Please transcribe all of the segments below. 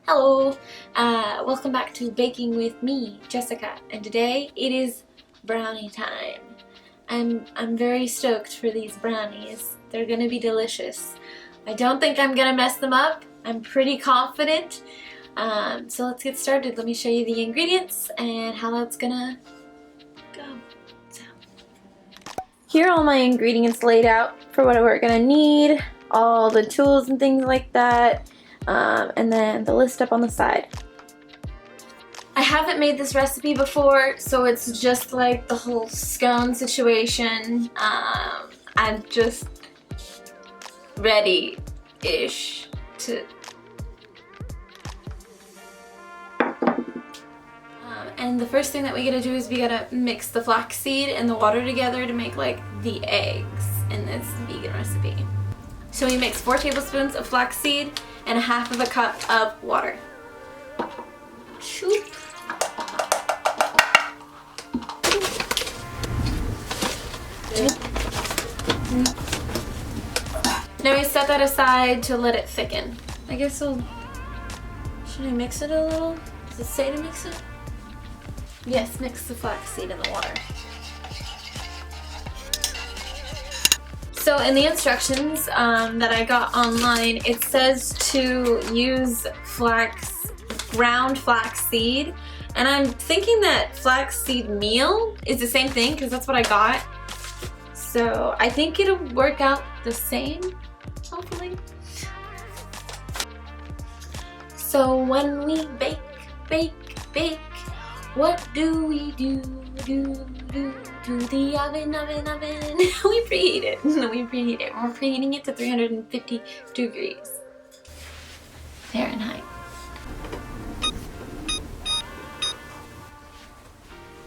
Hello, welcome back to Baking with me, Jessica, and today it is brownie time. I'm very stoked for these brownies. They're gonna be delicious. I don't think I'm gonna mess them up. I'm pretty confident. So let's get started. Let me show you the ingredients and how that's gonna go. Here are all my ingredients laid out for what we're gonna need, all the tools and things like that, and then the list up on the side. I haven't made this recipe before, so it's just like the whole scone situation. I'm just ready-ish to... And the first thing that we gotta do is we gotta mix the flaxseed and the water together to make like the eggs in this vegan recipe. So we mix 4 tablespoons of flaxseed and 1/2 cup of water. Shoop. Now we set that aside to let it thicken. I guess should I mix it a little? Does it say to mix it? Yes, mix the flaxseed in the water. So in the instructions that I got online, it says to use ground flaxseed, and I'm thinking that flaxseed meal is the same thing because that's what I got. So I think it'll work out the same, hopefully. So when we bake, what do we do? To the oven. We preheat it. We're preheating it to 350 degrees Fahrenheit.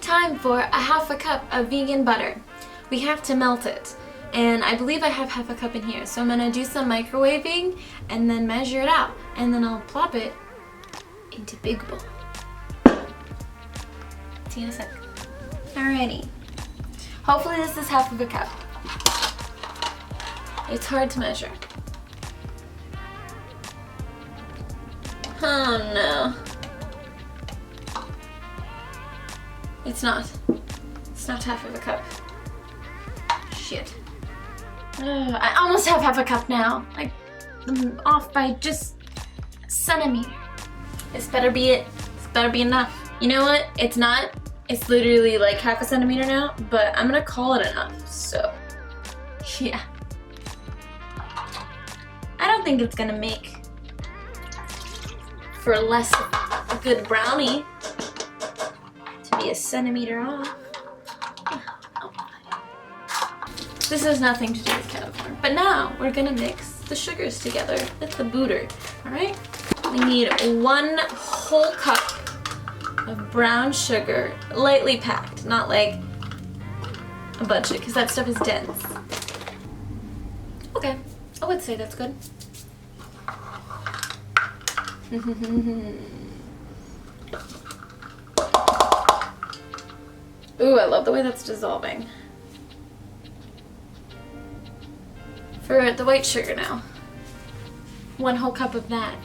Time for 1/2 cup of vegan butter. We have to melt it, and I believe I have 1/2 cup in here, so I'm gonna do some microwaving and then measure it out, and then I'll plop it into big bowl. See you in a sec. Alrighty. Hopefully this is 1/2 cup. It's hard to measure. Oh no. It's not. It's not 1/2 cup. Shit. I almost have 1/2 cup now. Like, I'm off by just a centimeter. This better be it. This better be enough. You know what? It's not. It's literally like 1/2 centimeter now, but I'm gonna call it enough, so yeah. I don't think it's gonna make for less a good brownie to be a centimeter off. This has nothing to do with kettle corn, but now we're gonna mix the sugars together with the booter, all right? We need 1 whole cup of brown sugar, lightly packed, not like a bunch of, because that stuff is dense. Okay, I would say that's good. Ooh, I love the way that's dissolving. For the white sugar now, 1 whole cup of that.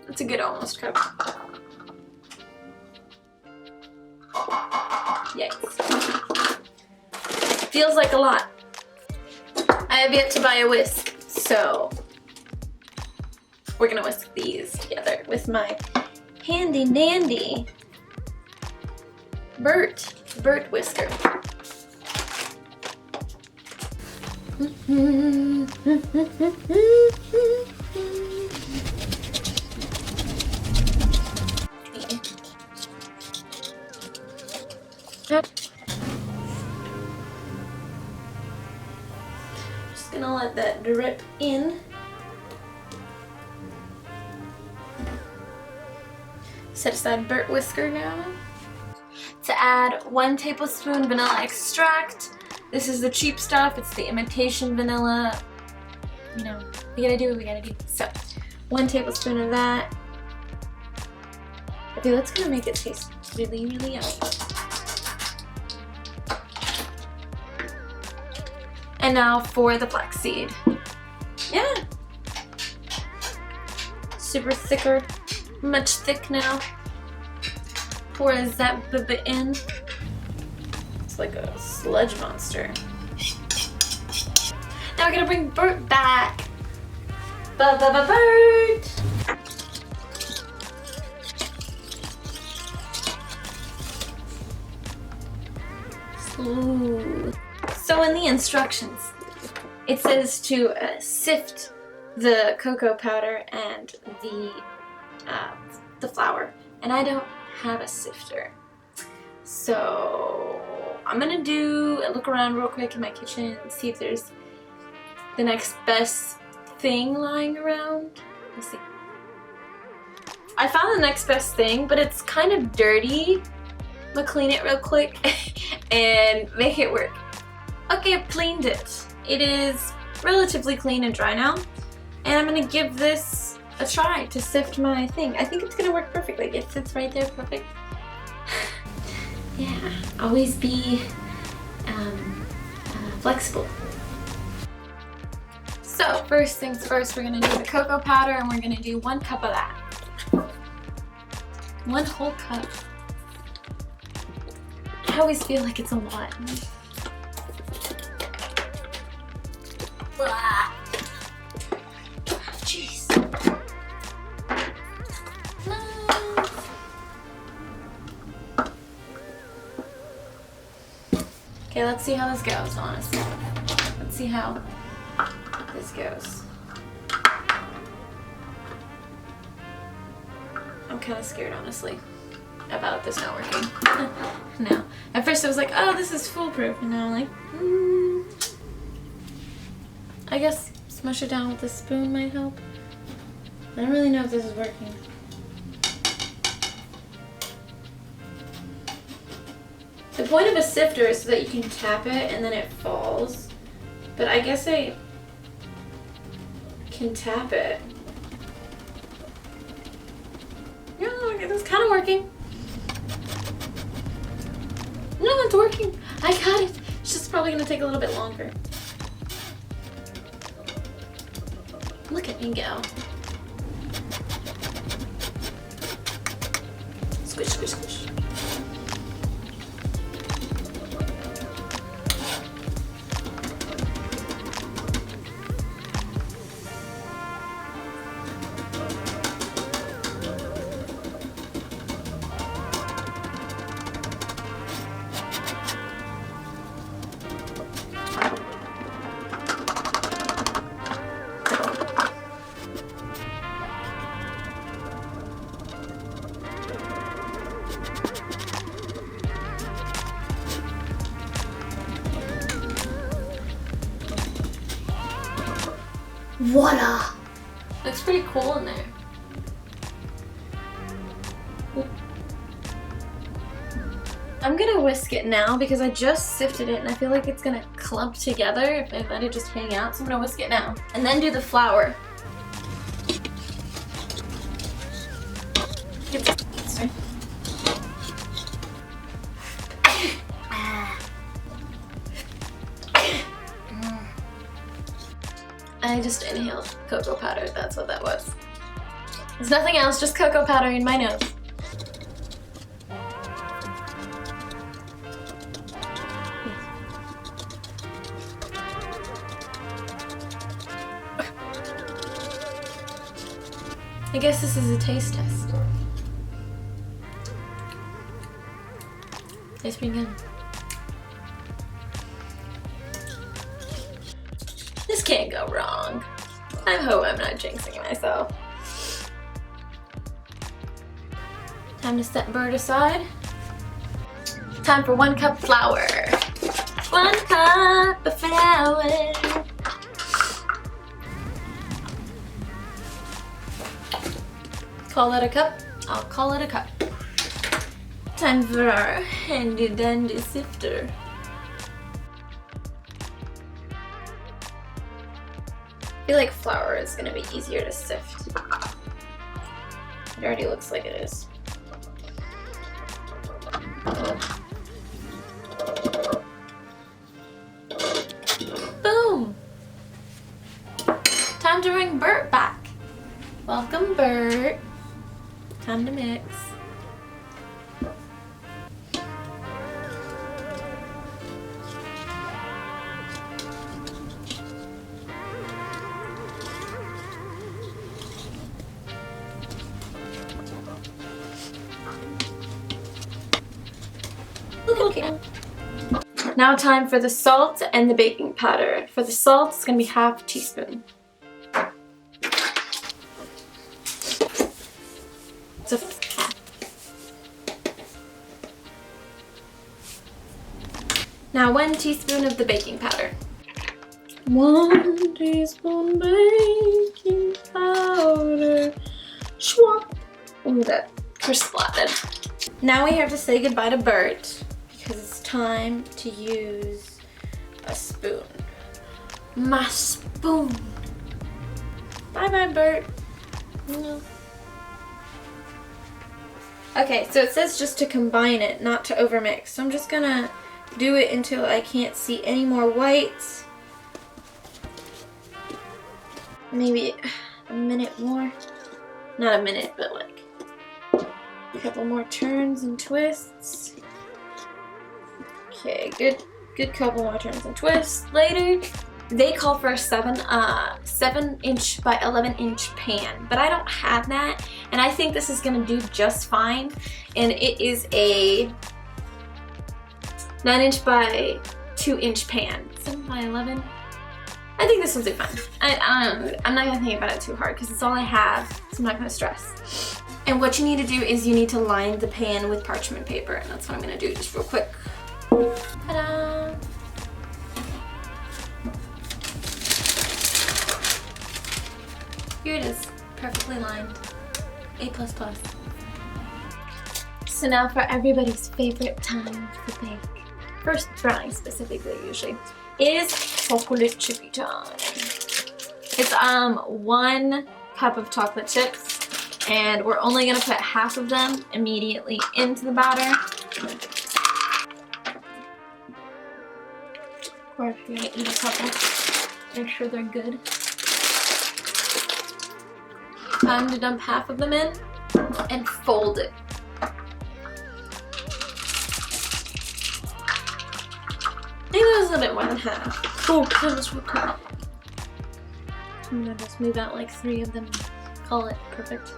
It's a good almost cup. Yikes. Feels like a lot. I have yet to buy a whisk, so we're gonna whisk these together with my handy dandy Burt whisker. Just gonna let that drip in. Set aside Burt whisker now. To add 1 tablespoon vanilla extract. This is the cheap stuff. It's the imitation vanilla. You know, we gotta do what we gotta do. So, 1 tablespoon of that. Okay, that's gonna make it taste really, really yummy. And now for the flaxseed. Yeah. Super thicker, much thick now. Pour that bubba in. It's like a sludge monster. Now we're gonna bring Bert back. Bert! Ooh. So in the instructions, it says to sift the cocoa powder and the flour, and I don't have a sifter. So I'm gonna look around real quick in my kitchen and see if there's the next best thing lying around. Let's see. I found the next best thing, but it's kind of dirty. I'm gonna clean it real quick and make it work. Okay, I've cleaned it. It is relatively clean and dry now. And I'm gonna give this a try to sift my thing. I think it's gonna work perfectly. It sits right there perfect. Yeah, always be flexible. So first things first, we're gonna do the cocoa powder and we're gonna do 1 cup of that. 1 whole cup. I always feel like it's a lot. Jeez. Okay, let's see how this goes, honestly. Let's see how this goes. I'm kind of scared, honestly, about this not working. No. At first I was like, oh, this is foolproof. And now I'm like, I guess smush it down with a spoon might help. I don't really know if this is working. The point of a sifter is so that you can tap it and then it falls. But I guess I can tap it. Yeah, okay, that's kind of working. No, it's working. I got it. It's just probably gonna take a little bit longer. Look at me go. Squish, squish, squish. Voila! Looks pretty cool in there. I'm gonna whisk it now because I just sifted it and I feel like it's gonna clump together if I let it just hang out. So I'm gonna whisk it now. And then do the flour. Sorry. I just inhaled cocoa powder, that's what that was. There's nothing else, just cocoa powder in my nose. I guess this is a taste test. Tastes pretty good. This can't go wrong. I hope I'm not jinxing myself. Time to set Bird aside. Time for 1 cup flour. 1 cup of flour. Call that a cup? I'll call it a cup. Time for our handy dandy sifter. I feel like flour is going to be easier to sift. It already looks like it is. Boom! bring Bert back. Welcome, Bert. Time to mix. Okay. Now time for the salt and the baking powder. For the salt, it's gonna be half teaspoon. It's a half. Now 1 teaspoon of the baking powder. 1 teaspoon baking powder. Schwap. Oh, that splattered. Now we have to say goodbye to Bert because it's time to use a spoon. My spoon. Bye bye, Bert. No. Okay, so it says just to combine it, not to overmix. So I'm just gonna do it until I can't see any more whites. Maybe a minute more. Not a minute, but like a couple more turns and twists. Okay, good couple more turns and twists. Later, they call for a 7-inch by 11-inch pan, but I don't have that, and I think this is gonna do just fine. And it is a 9-inch by 2-inch pan. 7 by 11. I think this will do fine. I'm not gonna think about it too hard because it's all I have, so I'm not gonna stress. And what you need to do is you need to line the pan with parchment paper, and that's what I'm gonna do just real quick. Ta-da! Here it is, perfectly lined. A++. So now for everybody's favorite time to bake. First brownie specifically usually. Is chocolate chippy time. It's 1 cup of chocolate chips, and we're only gonna put half of them immediately into the batter. Or if you're gonna eat a couple, make sure they're good. Time to dump half of them in and fold it. Maybe it was a little bit more than half. Oh, goodness, real quick. I'm gonna just move out like 3 of them and call it perfect.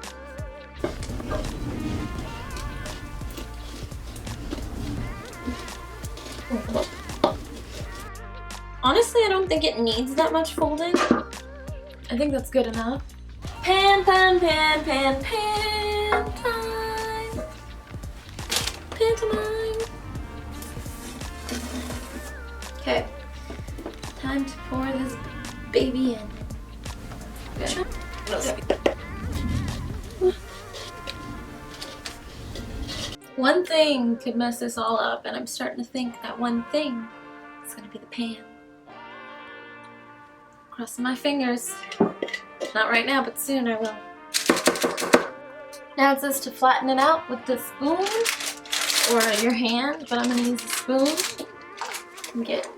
Honestly, I don't think it needs that much folding. I think that's good enough. Pan, pan, pan, pan, pan time. Pantomime. Okay, time to pour this baby in. Good. One thing could mess this all up, and I'm starting to think that one thing is gonna be the pan. Crossing my fingers. Not right now, but soon I will. Now it says to flatten it out with the spoon or your hand, but I'm gonna use the spoon and get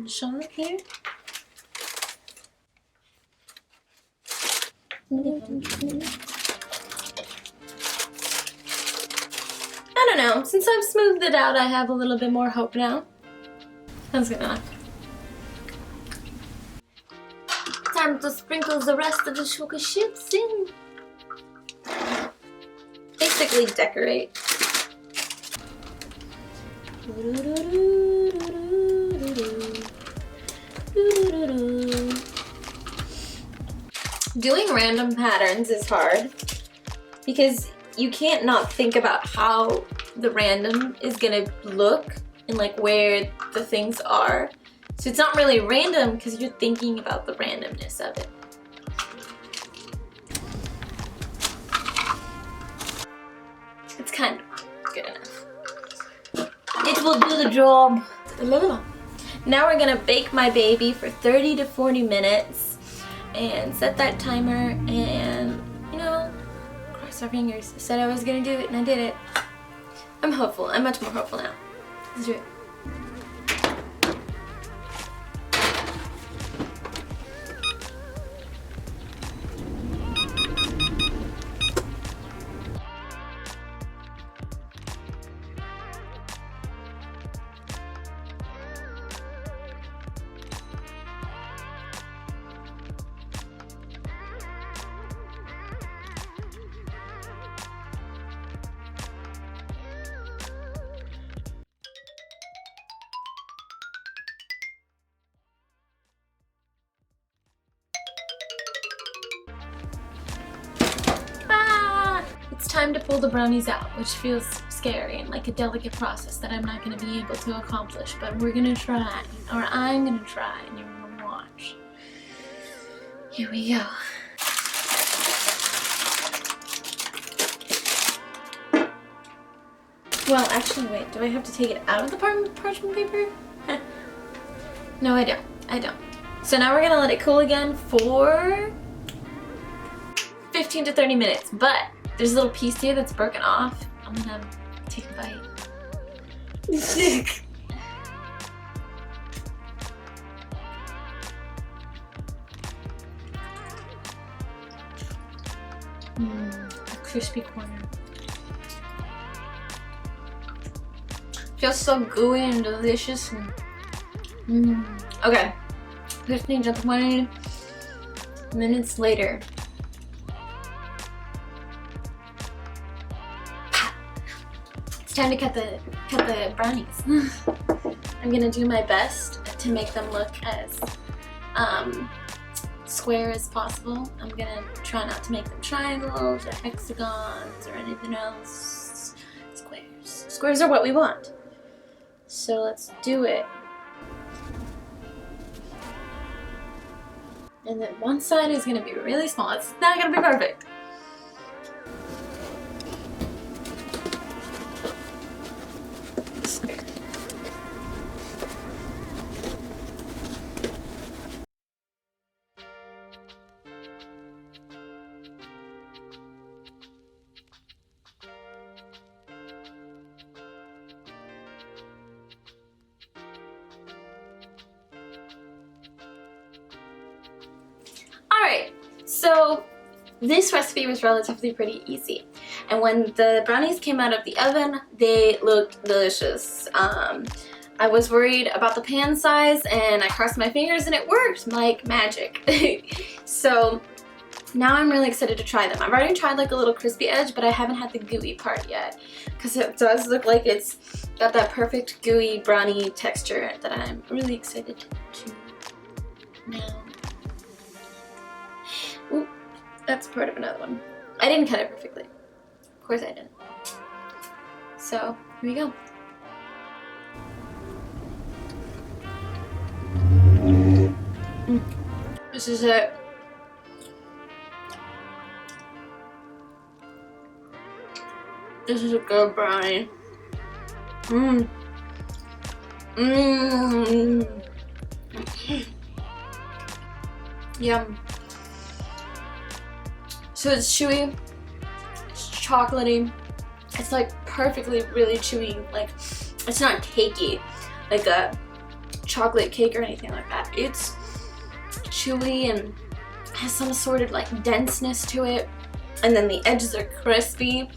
shot here. I don't know, since I've smoothed it out, I have a little bit more hope now. That's good enough. Time to sprinkle the rest of the sugar chips in. Basically decorate. Doing random patterns is hard because you can't not think about how the random is gonna look and like where the things are. So it's not really random because you're thinking about the randomness of it. It's kind of good enough. It will do the job. Now we're gonna bake my baby for 30 to 40 minutes and set that timer and, you know, cross our fingers. I said I was gonna do it and I did it. I'm hopeful. I'm much more hopeful now. Let's do it. it's time to pull the brownies out, which feels scary and like a delicate process that I'm not going to be able to accomplish, but we're going to try, or I'm going to try, and you're going to watch. Here we go. Well, actually, wait, do I have to take it out of the parchment paper? No, I don't. I don't. So now we're going to let it cool again for 15 to 30 minutes, but there's a little piece here that's broken off. I'm going to take a bite. A crispy corner. Feels so gooey and delicious. Okay, 15 to 20 minutes later. It's time to cut the brownies. I'm gonna do my best to make them look as square as possible. I'm gonna try not to make them triangles or hexagons or anything else. Squares. Squares are what we want. So let's do it. And then one side is gonna be really small. It's not gonna be perfect. Alright, so this recipe was relatively pretty easy, and when the brownies came out of the oven, they looked delicious. I was worried about the pan size, and I crossed my fingers and it worked like magic. So now I'm really excited to try them. I've already tried like a little crispy edge, but I haven't had the gooey part yet, because it does look like it's got that perfect gooey brownie texture that I'm really excited to now. Ooh, that's part of another one. I didn't cut it perfectly. Of course I didn't. So, here we go. This is it. This is a good brownie. Yum. So it's chewy, it's chocolatey, it's like perfectly really chewy, like it's not cakey, like a chocolate cake or anything like that. It's chewy and has some sort of like denseness to it, and then the edges are crispy.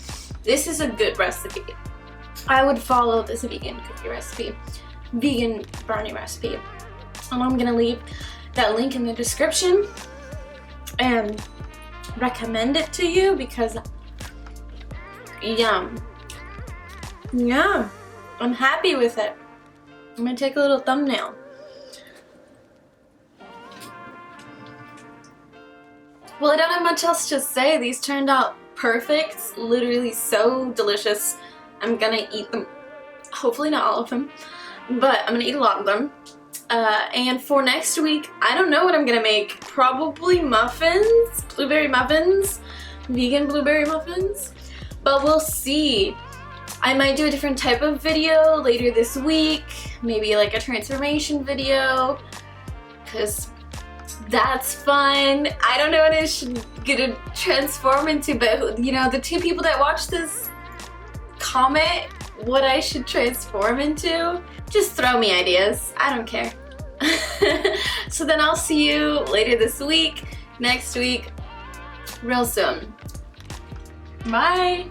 This is a good recipe. I would follow this vegan cookie recipe, vegan brownie recipe, and I'm gonna leave that link in the description and recommend it to you because yum. I'm happy with it. I'm gonna take a little thumbnail. Well, I don't have much else to say. These turned out perfect, literally so delicious. I'm gonna eat them, hopefully not all of them, but I'm gonna eat a lot of them. And for next week, I don't know what I'm gonna make. Probably muffins, blueberry muffins, vegan blueberry muffins, but we'll see. I might do a different type of video later this week, maybe like a transformation video, because that's fun. I don't know what it should gonna transform into, but you know, the two people that watch this comment what I should transform into. Just throw me ideas. I don't care. So then I'll see you later this week, next week, real soon. Bye!